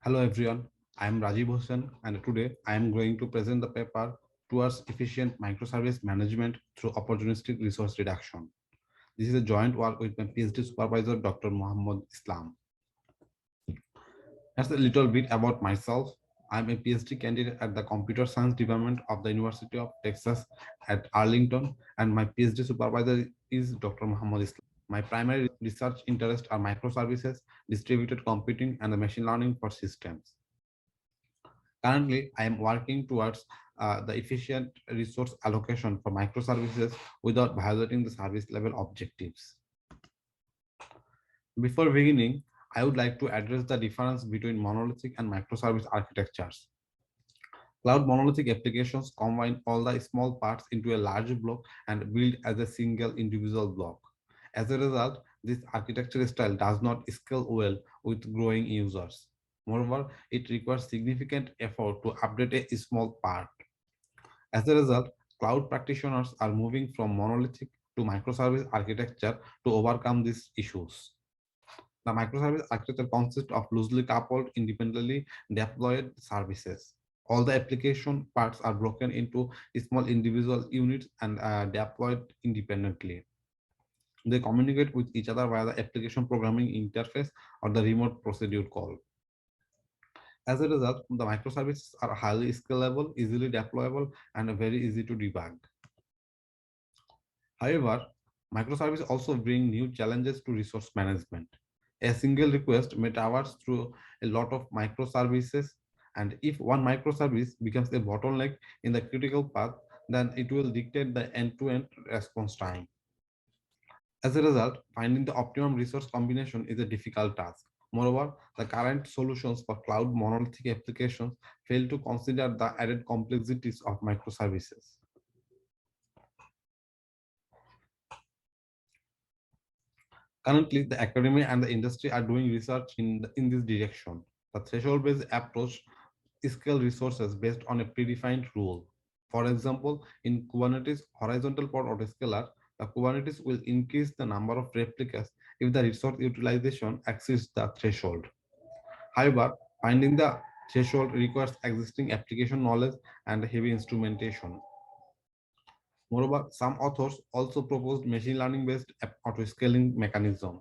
Hello everyone, I am Rajib Hossen and today I am going to present the paper towards efficient microservice management through opportunistic resource reduction. This is a joint work with my PhD supervisor Dr. Muhammad Islam. That's a little bit about myself. I am a PhD candidate at the Computer Science Department of the University of Texas at Arlington and my PhD supervisor is Dr. Muhammad Islam. My primary research interests are microservices, distributed computing and the machine learning for systems. Currently, I am working towards the efficient resource allocation for microservices without violating the service level objectives. Before beginning, I would like to address the difference between monolithic and microservice architectures. Cloud monolithic applications combine all the small parts into a large block and build as a single individual block. As a result, this architecture style does not scale well with growing users. Moreover, it requires significant effort to update a small part. As a result, cloud practitioners are moving from monolithic to microservice architecture to overcome these issues. The microservice architecture consists of loosely coupled, independently deployed services. All the application parts are broken into small individual units and deployed independently. They communicate with each other via the application programming interface or the remote procedure call. As a result, the microservices are highly scalable, easily deployable, and very easy to debug. However, microservices also bring new challenges to resource management. A single request may traverse through a lot of microservices, and if one microservice becomes a bottleneck in the critical path, then it will dictate the end-to-end response time. As a result, finding the optimum resource combination is a difficult task. Moreover, the current solutions for cloud monolithic applications fail to consider the added complexities of microservices. Currently, the academia and the industry are doing research in this direction. The threshold-based approach scale resources based on a predefined rule. For example, in Kubernetes horizontal pod autoscaler, the Kubernetes will increase the number of replicas if the resource utilization exceeds the threshold. However, finding the threshold requires existing application knowledge and heavy instrumentation. Moreover, some authors also proposed machine learning-based auto-scaling mechanism.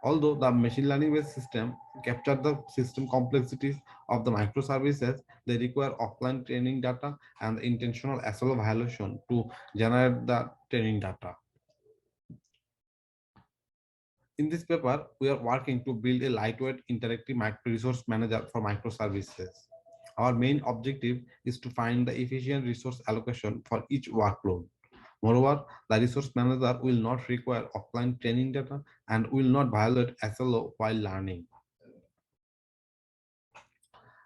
Although the machine learning-based system capture the system complexities of the microservices, they require offline training data and intentional SLO violation to generate the training data. In this paper, we are working to build a lightweight interactive resource manager for microservices. Our main objective is to find the efficient resource allocation for each workload. Moreover, the resource manager will not require offline training data and will not violate SLO while learning.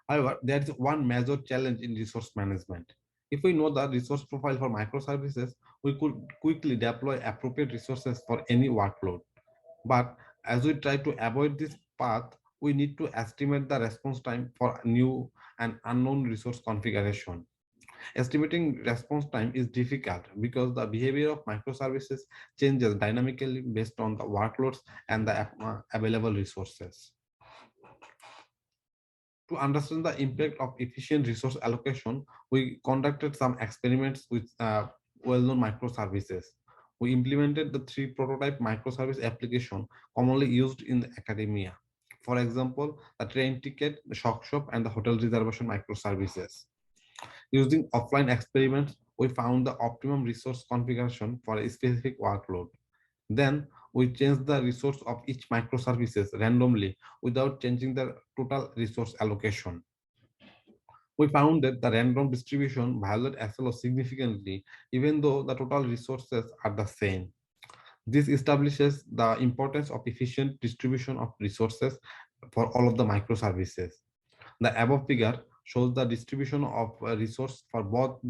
However, there is one major challenge in resource management. If we know the resource profile for microservices, we could quickly deploy appropriate resources for any workload. But as we try to avoid this path, we need to estimate the response time for new and unknown resource configuration. Estimating response time is difficult because the behavior of microservices changes dynamically based on the workloads and the available resources. To understand the impact of efficient resource allocation, we conducted some experiments with well-known microservices. We implemented the three prototype microservice application commonly used in academia. For example, the train ticket, the shock shop, and the hotel reservation microservices. Using offline experiments, we found the optimum resource configuration for a specific workload. Then we change the resource of each microservices randomly without changing the total resource allocation. We found that the random distribution violates SLO significantly, even though the total resources are the same. This establishes the importance of efficient distribution of resources for all of the microservices. The above figure shows the distribution of a resource for both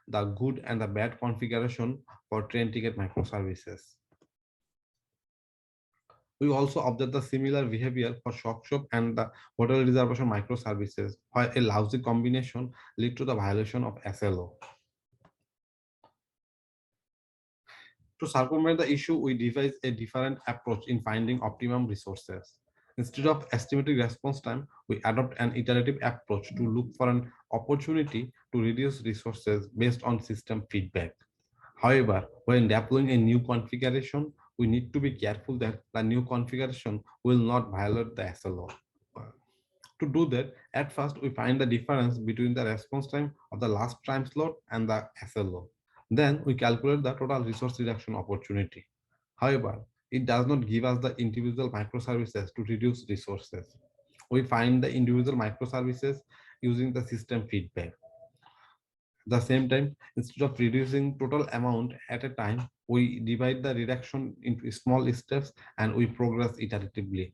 the good and the bad configuration for train ticket microservices. We also observe the similar behavior for shock shop and the hotel reservation microservices, where a lousy combination lead to the violation of SLO. To circumvent the issue, we devised a different approach in finding optimum resources. Instead of estimating response time, we adopt an iterative approach to look for an opportunity to reduce resources based on system feedback. However, when deploying a new configuration, we need to be careful that the new configuration will not violate the SLO. To do that, at first we find the difference between the response time of the last time slot and the SLO. Then we calculate the total resource reduction opportunity. However, it does not give us the individual microservices to reduce resources. We find the individual microservices using the system feedback. At the same time, instead of reducing total amount at a time, we divide the reduction into small steps and we progress iteratively.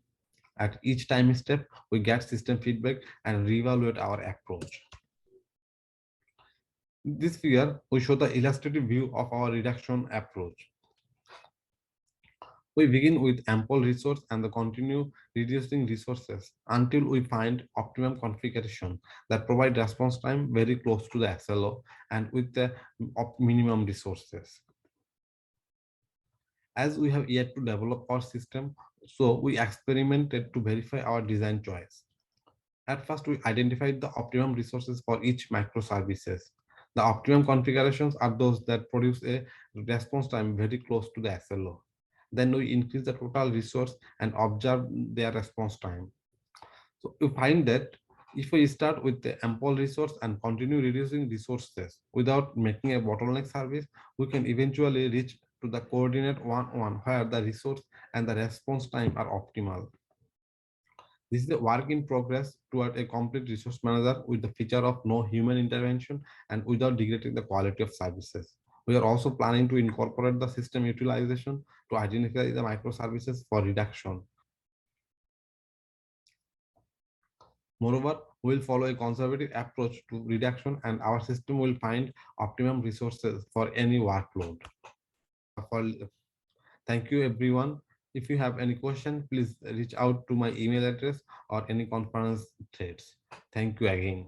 At each time step, we get system feedback and reevaluate our approach. This figure, we show the illustrative view of our reduction approach. We begin with ample resource and continue reducing resources until we find optimum configuration that provide response time very close to the SLO and with the minimum resources. As we have yet to develop our system, so we experimented to verify our design choice. At first, we identified the optimum resources for each microservices. The optimum configurations are those that produce a response time very close to the SLO. Then we increase the total resource and observe their response time. So you find that if we start with the ample resource and continue reducing resources without making a bottleneck service, we can eventually reach to the coordinate 1-1 where the resource and the response time are optimal. This is a work in progress toward a complete resource manager with the feature of no human intervention and without degrading the quality of services. We are also planning to incorporate the system utilization to identify the microservices for reduction. Moreover, we will follow a conservative approach to reduction and our system will find optimum resources for any workload. For Thank you, everyone. If you have any question, please reach out to my email address or any conference threads. Thank you again.